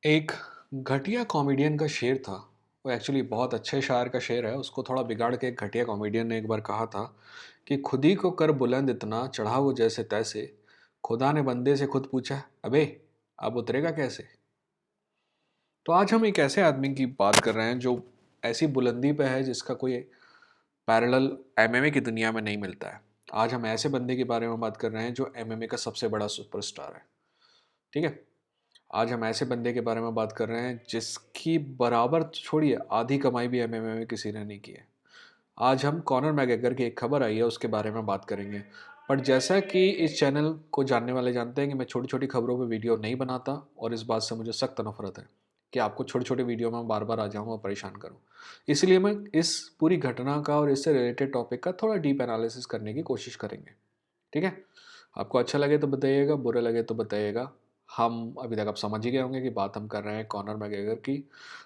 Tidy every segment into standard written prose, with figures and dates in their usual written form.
एक घटिया कॉमेडियन का शेर था। वो एक्चुअली बहुत अच्छे शायर का शेर है, उसको थोड़ा बिगाड़ के एक घटिया कॉमेडियन ने एक बार कहा था कि खुद ही को कर बुलंद इतना, चढ़ा वो जैसे तैसे, खुदा ने बंदे से खुद पूछा, अबे अब उतरेगा कैसे। तो आज हम एक ऐसे आदमी की बात कर रहे हैं जो ऐसी बुलंदी पे है जिसका कोई पैरेलल एमएमए की दुनिया में नहीं मिलता है। आज हम ऐसे बंदे के बारे में बात कर रहे हैं जो एमएमए का सबसे बड़ा सुपरस्टार है। ठीक है। आज हम ऐसे बंदे के बारे में बात कर रहे हैं जिसकी बराबर छोड़िए आधी कमाई भी एमएमए में किसी ने नहीं की है। आज हम कॉनर मैकग्रेगर की एक खबर आई है उसके बारे में बात करेंगे। बट जैसा कि इस चैनल को जानने वाले जानते हैं कि मैं छोटी छोटी खबरों पे वीडियो नहीं बनाता, और इस बात से मुझे सख्त नफरत है कि आपको छोटे छोटे वीडियो में बार बार आ जाऊँ और परेशान करूँ। इसलिए मैं इस पूरी घटना का और इससे रिलेटेड टॉपिक का थोड़ा डीप एनालिसिस करने की कोशिश करेंगे। ठीक है। आपको अच्छा लगे तो बताइएगा, बुरा लगे तो बताइएगा। हम अभी तक आप समझ ही गए होंगे कि बात हम कर रहे हैं कॉनर मैकग्रेगर की।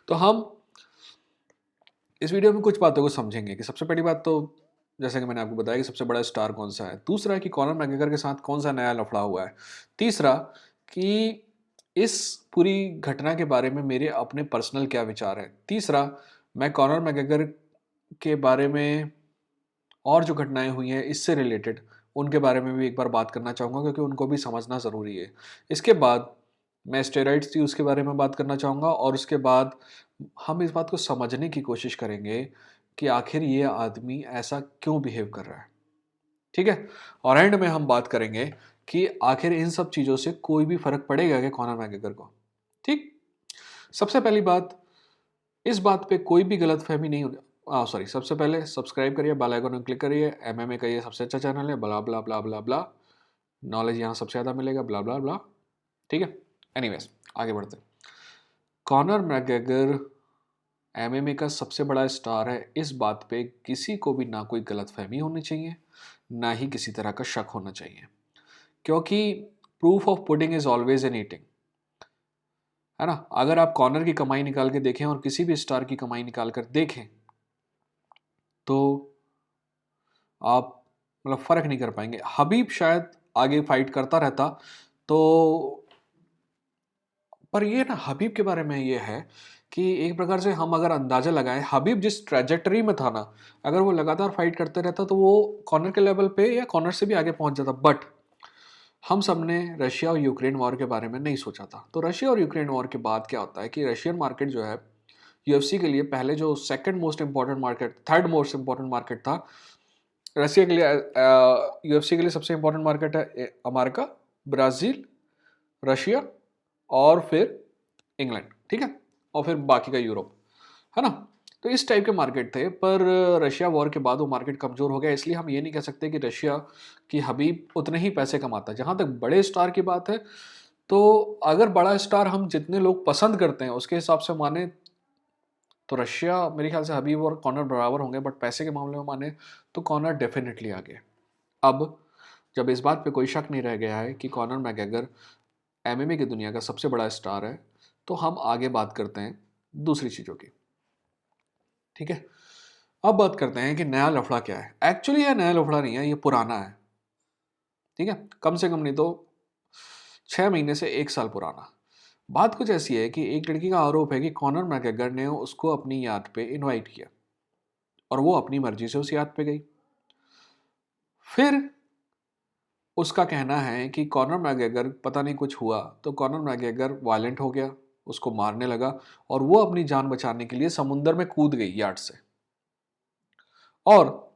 तो हम इस वीडियो में कुछ बातों को समझेंगे कि सबसे पहली बात तो जैसे कि मैंने आपको बताया कि सबसे बड़ा स्टार कौन सा है। दूसरा कि कॉनर मैकग्रेगर के साथ कौन सा नया लफड़ा हुआ है। तीसरा कि इस पूरी घटना के बारे में मेरे अपने पर्सनल क्या विचार हैं। तीसरा, मैं कॉनर मैकग्रेगर के बारे में और जो घटनाएं हुई हैं इससे रिलेटेड उनके बारे में भी एक बार बात करना चाहूँगा क्योंकि उनको भी समझना ज़रूरी है। इसके बाद मैं स्टेरॉइड्स यूज़ के बारे में बात करना चाहूँगा, और उसके बाद हम इस बात को समझने की कोशिश करेंगे कि आखिर ये आदमी ऐसा क्यों बिहेव कर रहा है। ठीक है। और एंड में हम बात करेंगे कि आखिर इन सब चीज़ों से कोई भी फ़र्क पड़ेगा क्या कॉनर मैकग्रेगर को। ठीक। सबसे पहली बात, इस बात पे कोई भी गलतफहमी नहीं होनी। सॉरी, सबसे पहले सब्सक्राइब करिए, बेल आइकन में क्लिक करिए। एमएमए का ये सबसे अच्छा चैनल है, ब्ला ब्ला ब्ला ब्ला ब्ला। नॉलेज यहाँ सबसे ज़्यादा मिलेगा, ब्ला ब्ला ब्ला। ठीक है। एनीवेज, आगे बढ़ते हैं। कॉनर मैकग्रेगर एमएमए का सबसे बड़ा स्टार है, इस बात पे किसी को भी ना कोई गलतफहमी होनी चाहिए, ना ही किसी तरह का शक होना चाहिए, क्योंकि proof of pudding is always in eating. है ना। अगर आप कॉर्नर की कमाई निकाल के देखें और किसी भी स्टार की कमाई निकाल कर देखें तो आप मतलब फ़र्क नहीं कर पाएंगे। हबीब शायद आगे फाइट करता रहता तो, पर ये ना हबीब के बारे में ये है कि एक प्रकार से हम अगर अंदाज़ा लगाएं, हबीब जिस ट्रेजेक्टरी में था ना, अगर वो लगातार फाइट करते रहता तो वो कॉर्नर के लेवल पे या कॉर्नर से भी आगे पहुंच जाता। बट हम सब ने रशिया और यूक्रेन वॉर के बारे में नहीं सोचा था। तो रशिया और यूक्रेन वॉर के बाद क्या होता है कि रशियन मार्केट जो है यूएफसी के लिए पहले जो second most important market, third most important market था रशिया के लिए, यूएफसी के लिए सबसे इंपॉर्टेंट मार्केट है अमेरिका, ब्राज़ील, रशिया और फिर इंग्लैंड। ठीक है। और फिर बाकी का यूरोप। है ना। तो इस टाइप के मार्केट थे, पर रशिया वॉर के बाद वो मार्केट कमज़ोर हो गया। इसलिए हम ये नहीं कह सकते कि रशिया की हबीब उतने ही पैसे कमाता है। जहाँ तक बड़े स्टार की बात है, तो अगर बड़ा स्टार हम जितने लोग पसंद करते हैं उसके हिसाब से माने तो रशिया मेरे ख्याल से हबीब और कॉनर बराबर होंगे, बट पैसे के मामले में माने तो कॉनर डेफिनेटली आगे। अब जब इस बात पे कोई शक नहीं रह गया है कि कॉनर मैकग्रेगर एमएमए की दुनिया का सबसे बड़ा स्टार है, तो हम आगे बात करते हैं दूसरी चीज़ों की। ठीक है। अब बात करते हैं कि नया लफड़ा क्या है। एक्चुअली यह नया लफड़ा नहीं है, ये पुराना है। ठीक है। कम से कम नहीं तो 6 महीने से 1 साल पुराना। बात कुछ ऐसी है कि एक लड़की का आरोप है कि कॉनर मैकग्रेगर ने उसको अपनी याद पे इनवाइट किया और वो अपनी मर्जी से उस याद पे गई। फिर उसका कहना है कि कॉनर मैकग्रेगर पता नहीं कुछ हुआ तो कॉनर मैकग्रेगर वायलेंट हो गया, उसको मारने लगा और वो अपनी जान बचाने के लिए समुंदर में कूद गई यार्ड से। और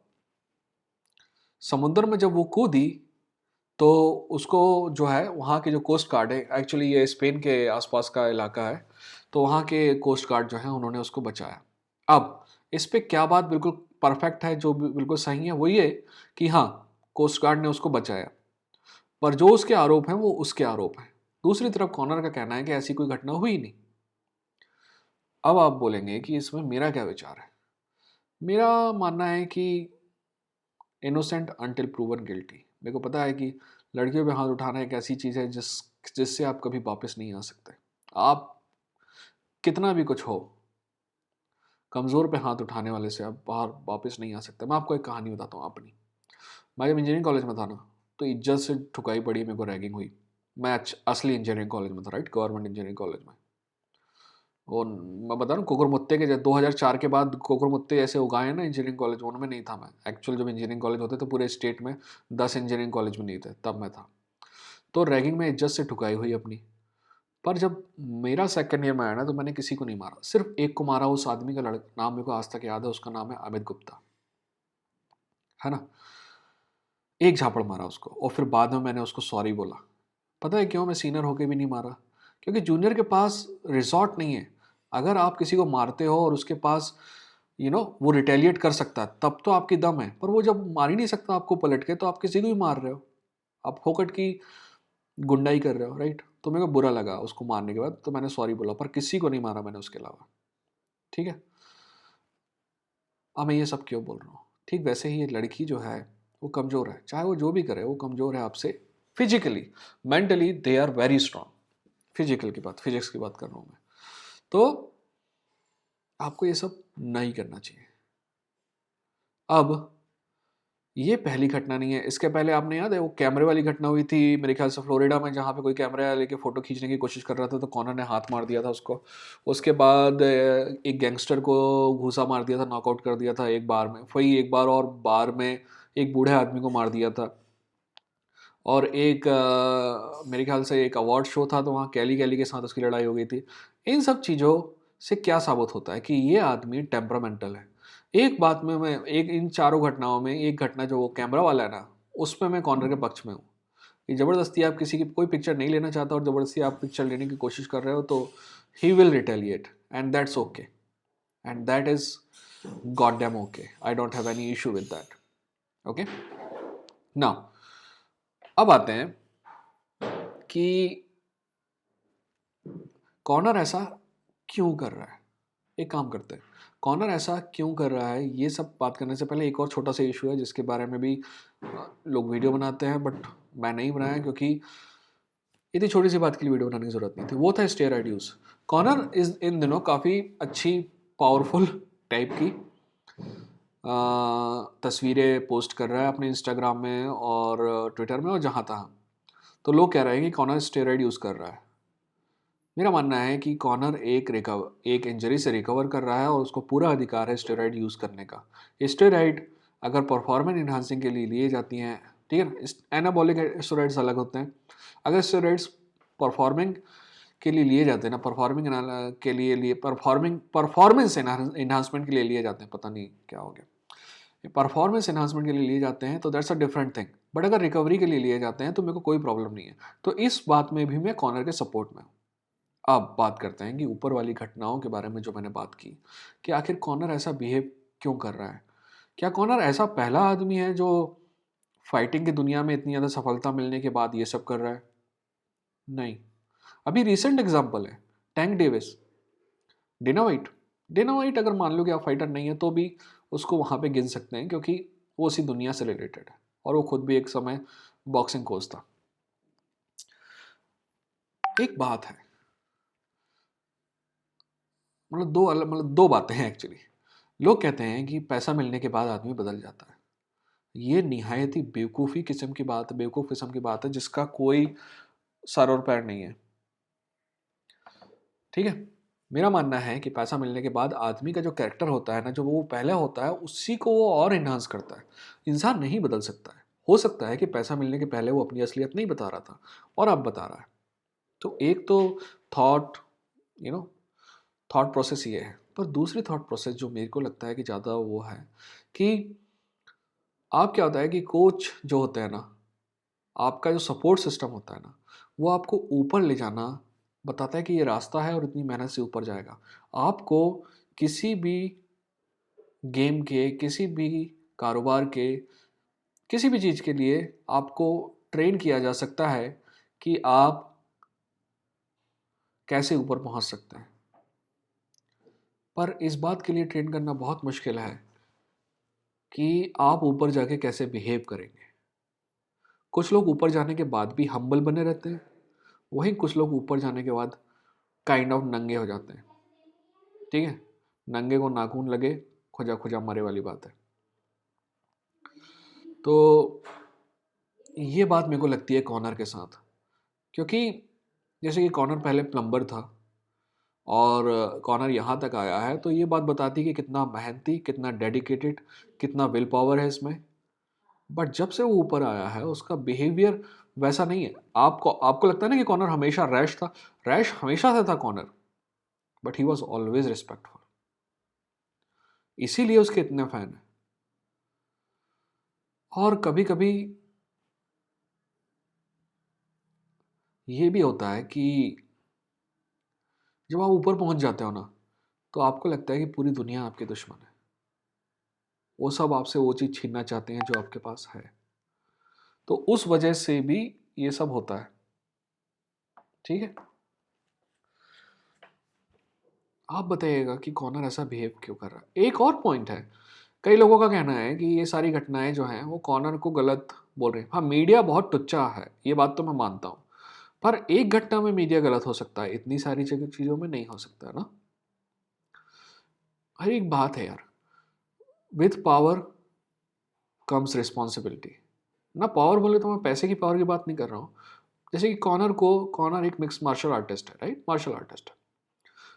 समुंदर में जब वो कूदी तो उसको जो है वहाँ के जो कोस्ट गार्ड है, एक्चुअली ये स्पेन के आसपास का इलाका है, तो वहाँ के कोस्ट गार्ड जो है उन्होंने उसको बचाया। अब इस पे क्या बात बिल्कुल परफेक्ट है, जो बिल्कुल सही है वो ये कि हाँ, कोस्ट गार्ड ने उसको बचाया, पर जो उसके आरोप हैं वो उसके आरोप हैं। दूसरी तरफ कॉनर का कहना है कि ऐसी कोई घटना हुई नहीं। अब आप बोलेंगे कि इसमें मेरा क्या विचार है। मेरा मानना है कि इनोसेंट अनटिल प्रूवन गिल्टी। मेरे को पता है कि लड़कियों पे हाथ उठाना एक ऐसी चीज़ है जिससे आप कभी वापस नहीं आ सकते। आप कितना भी कुछ हो, कमज़ोर पे हाथ उठाने वाले से आप बाहर वापस नहीं आ सकते। मैं आपको एक कहानी बताता हूँ अपनी। मैं जब इंजीनियरिंग कॉलेज में था ना, तो इज्जत से ठुकाई पड़ी, मेरे को रैगिंग हुई। मैं असली इंजीनियरिंग कॉलेज में था, राइट, गवर्नमेंट इंजीनियरिंग कॉलेज में। वो मैं बता रहा हूँ, कुकुरमुत्ते के 2004 के बाद कुकुरमुत्ते जैसे उगाए हैं ना इंजीनियरिंग कॉलेज, उनमें नहीं था मैं। एक्चुअल जब इंजीनियरिंग कॉलेज होते थे पूरे स्टेट में 10 इंजीनियरिंग कॉलेज में नहीं थे, तब मैं था। तो रैगिंग में इज्जत से ठुकाई हुई अपनी। पर जब मेरा सेकंड ईयर में आया ना, तो मैंने किसी को नहीं मारा, सिर्फ एक को मारा। उस आदमी का लड़का नाम मेरे को आज तक याद है, उसका नाम है अमित गुप्ता, है ना। एक झापड़ मारा उसको, और फिर बाद में मैंने उसको सॉरी बोला। पता है क्यों मैं सीनियर होके भी नहीं मारा? क्योंकि जूनियर के पास रिजॉर्ट नहीं है। अगर आप किसी को मारते हो और उसके पास वो रिटेलिएट कर सकता है, तब तो आपकी दम है। पर वो जब मार ही नहीं सकता आपको पलट के, तो आप किसी को भी मार रहे हो, आप फोकट की गुंडाई कर रहे हो, राइट। तो मेरे को बुरा लगा उसको मारने के बाद, तो मैंने सॉरी बोला, पर किसी को नहीं मारा मैंने उसके अलावा, ठीक है। अब मैं ये सब क्यों बोल रहा हूँ? ठीक वैसे ही ये लड़की जो है वो कमज़ोर है, चाहे वो जो भी करे, वो कमज़ोर है आपसे physically. Mentally they are very strong. Physics की बात कर रहा हूँ मैं। तो आपको ये सब नहीं करना चाहिए। अब ये पहली घटना नहीं है, इसके पहले आपने याद है वो कैमरे वाली घटना हुई थी मेरे ख्याल से फ्लोरिडा में, जहाँ पे कोई कैमरा लेके फ़ोटो खींचने की कोशिश कर रहा था, तो कॉनर ने हाथ मार दिया था उसको। उसके बाद एक गैंगस्टर को घूसा मार दिया था, नॉकआउट कर दिया था एक बार में, वही एक बार, और बार में एक बूढ़े आदमी को मार दिया था। और एक मेरे ख्याल से एक अवार्ड शो था, तो वहाँ कैली कैली के साथ उसकी लड़ाई हो गई थी। इन सब चीज़ों से क्या साबित होता है कि ये आदमी टेम्परामेंटल है। एक बात में मैं, एक इन चारों घटनाओं में एक घटना जो वो कैमरा वाला है ना, उसमें मैं कॉर्नर के पक्ष में हूँ। कि ज़बरदस्ती आप किसी की कोई पिक्चर नहीं लेना चाहता और ज़बरदस्ती आप पिक्चर लेने की कोशिश कर रहे हो, तो he will retaliate, and that's okay, and that is god damn okay. I don't have any issue with that. Okay, now अब आते हैं कि कॉर्नर ऐसा क्यों कर रहा है। एक काम करते हैं, कॉर्नर ऐसा क्यों कर रहा है, ये सब बात करने से पहले एक और छोटा सा इशू है जिसके बारे में भी लोग वीडियो बनाते हैं, बट मैं नहीं बनाया, क्योंकि इतनी छोटी सी बात के लिए वीडियो बनाने की जरूरत नहीं थी। वो था स्टेरॉइड यूज़। कॉर्नर इस इन दिनों काफ़ी अच्छी पावरफुल टाइप की तस्वीरें पोस्ट कर रहा है अपने इंस्टाग्राम में और ट्विटर में और जहाँ तहाँ। तो लोग कह रहे हैं कि कॉर्नर स्टेरॉइड यूज़ कर रहा है। मेरा मानना है कि कॉर्नर एक इंजरी से रिकवर कर रहा है और उसको पूरा अधिकार है स्टेरॉइड यूज़ करने का। स्टेरॉइड अगर परफॉर्मेंस इन्हांसिंग के लिए लिए जाती हैं, ठीक है, एनाबॉलिक स्टेरॉइड्स अलग होते हैं। अगर स्टेरॉइड्स परफॉर्मिंग के लिए लिए जाते हैं ना, के लिए परफॉर्मेंस इन्हांसमेंट के लिए लिए जाते हैं, पता नहीं क्या हो गया, परफॉर्मेंस इन्हांसमेंट के लिए लिए जाते हैं, तो that's a different thing. But अगर रिकवरी के लिए लिए जाते हैं तो मेरे को कोई प्रॉब्लम नहीं है। तो इस बात में भी मैं कॉर्नर के सपोर्ट में हूँ। अब बात करते हैं कि ऊपर वाली घटनाओं के बारे में जो मैंने बात की, कि आखिर कॉर्नर ऐसा बिहेव क्यों कर रहा है। क्या कॉर्नर ऐसा पहला आदमी है जो फाइटिंग की दुनिया में इतनी ज़्यादा सफलता मिलने के बाद ये सब कर रहा है? नहीं। अभी रिसेंट एग्जांपल है Tank Davis, Dana White. Dana White अगर मान लो कि आप फाइटर नहीं है, तो भी उसको वहाँ पे गिन सकते हैं, क्योंकि वो उसी दुनिया से रिलेटेड है और वो खुद भी एक समय बॉक्सिंग कोच था। एक बात है, मतलब दो बातें हैं एक्चुअली। लोग कहते हैं कि पैसा मिलने के बाद आदमी बदल जाता है। ये निहायत ही बेवकूफ़ किस्म की बात है, जिसका कोई सर और पैर नहीं है, ठीक है। मेरा मानना है कि पैसा मिलने के बाद आदमी का जो कैरेक्टर होता है ना, जो वो पहले होता है, उसी को वो और इन्हांस करता है। इंसान नहीं बदल सकता है। हो सकता है कि पैसा मिलने के पहले वो अपनी असलियत नहीं बता रहा था और अब बता रहा है। तो एक तो thought you know thought process ये है। पर दूसरी थॉट प्रोसेस जो मेरे को लगता है कि ज़्यादा वो है, कि आप क्या होता है कि कोच जो होते हैं ना, आपका जो सपोर्ट सिस्टम होता है ना, वो आपको ऊपर ले जाना बताता है कि ये रास्ता है और इतनी मेहनत से ऊपर जाएगा। आपको किसी भी गेम के, किसी भी कारोबार के, किसी भी चीज़ के लिए आपको ट्रेन किया जा सकता है कि आप कैसे ऊपर पहुंच सकते हैं। पर इस बात के लिए ट्रेन करना बहुत मुश्किल है कि आप ऊपर जाके कैसे बिहेव करेंगे। कुछ लोग ऊपर जाने के बाद भी हम्बल बने रहते हैं, वहीं कुछ लोग ऊपर जाने के बाद काइंड ऑफ नंगे हो जाते हैं, ठीक है। नंगे को नाखून लगे, खुजा खुजा मरे वाली बात है। तो ये बात मेरे को लगती है कॉर्नर के साथ, क्योंकि जैसे कि कॉर्नर पहले प्लम्बर था और कॉनर यहाँ तक आया है, तो ये बात बताती है कि कितना मेहनती, कितना डेडिकेटेड, कितना विल पावर है इसमें। बट जब से वो ऊपर आया है उसका बिहेवियर वैसा नहीं है। आपको आपको लगता है ना कि कॉनर हमेशा रैश था। रैश हमेशा से था Conor, but he was always respectful, इसीलिए उसके इतने फैन हैं। और कभी कभी ये भी होता है कि जब आप ऊपर पहुंच जाते हो ना, तो आपको लगता है कि पूरी दुनिया आपके दुश्मन है। वो सब आपसे वो चीज़ छीनना चाहते हैं जो आपके पास है। तो उस वजह से भी ये सब होता है। ठीक है, आप बताइएगा कि कॉनर ऐसा बिहेव क्यों कर रहा है। एक और पॉइंट है, कई लोगों का कहना है कि ये सारी घटनाएं जो हैं वो कॉनर को गलत बोल रहे हैं। हाँ, मीडिया बहुत टुच्चा है, ये बात तो मैं मानता हूँ। पर एक घटना में मीडिया गलत हो सकता है, इतनी सारी जगह चीज़ों में नहीं हो सकता है ना। हर एक बात है यार, विथ पावर कम्स रिस्पॉन्सिबिलिटी। ना पावर बोले तो मैं पैसे की पावर की बात नहीं कर रहा हूँ। जैसे कि कॉनर एक मिक्स मार्शल आर्टिस्ट है, राइट, मार्शल आर्टिस्ट है।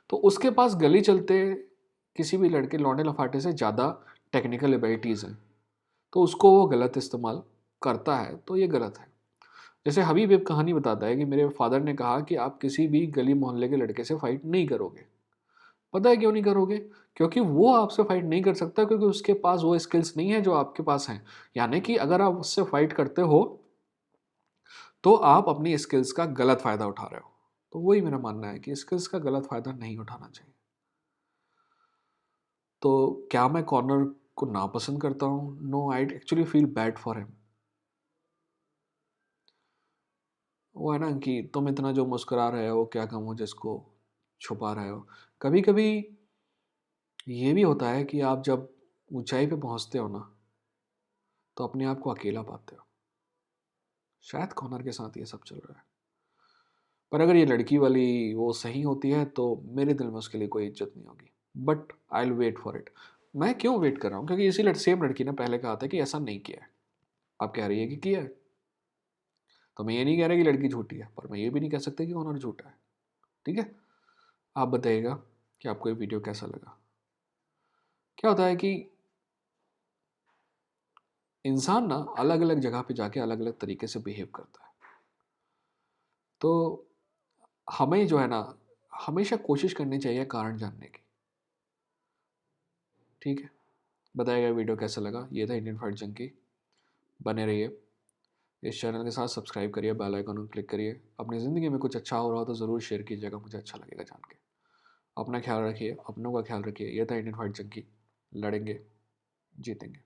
तो उसके पास गली चलते किसी भी लड़के लौंडे लफाटे से ज़्यादा टेक्निकल एबिलिटीज़ हैं, तो उसको वो गलत इस्तेमाल करता है, तो ये गलत है। जैसे हबीब एक कहानी बताता है कि मेरे फादर ने कहा कि आप किसी भी गली मोहल्ले के लड़के से फाइट नहीं करोगे। पता है क्यों नहीं करोगे? क्योंकि वो आपसे फाइट नहीं कर सकता, क्योंकि उसके पास वो स्किल्स नहीं है जो आपके पास हैं। यानी कि अगर आप उससे फाइट करते हो तो आप अपनी स्किल्स का गलत फ़ायदा उठा रहे हो। तो वही मेरा मानना है कि स्किल्स का गलत फ़ायदा नहीं उठाना चाहिए। तो क्या मैं कॉर्नर को नापसंद करता हूँ? No, I actually feel bad for him. वो है ना कि तुम इतना जो मुस्कुरा रहे हो, क्या कम हो जिसको छुपा रहे हो। कभी कभी ये भी होता है कि आप जब ऊंचाई पे पहुंचते हो ना, तो अपने आप को अकेला पाते हो। शायद कॉर्नर के साथ ये सब चल रहा है। पर अगर ये लड़की वाली वो सही होती है तो मेरे दिल में उसके लिए कोई इज्जत नहीं होगी। But I will wait for it. मैं क्यों वेट कर रहा हूँ? क्योंकि इसी सेम लड़की ने पहले कहा था कि ऐसा नहीं किया है। आप कह रही है कि किया है। तो मैं ये नहीं कह रहा कि लड़की झूठी है, पर मैं ये भी नहीं कह सकता कि ऑनर झूठा है। ठीक है, आप बताइएगा कि आपको ये वीडियो कैसा लगा। क्या होता है कि इंसान ना अलग अलग जगह पे जाके अलग अलग तरीके से बिहेव करता है। तो हमें जो है ना, हमेशा कोशिश करनी चाहिए कारण जानने की। ठीक है, बताइएगा वीडियो कैसा लगा। ये था इंडियन फाइट जंकी। बने रहिए इस चैनल के साथ, सब्सक्राइब करिए, बेल आइकन को क्लिक करिए। अपनी ज़िंदगी में कुछ अच्छा हो रहा हो तो ज़रूर शेयर कीजिएगा, मुझे अच्छा लगेगा जान के। अपना ख्याल रखिए, अपनों का ख्याल रखिए। यह था इंडियन फाइट जंकी। लड़ेंगे, जीतेंगे।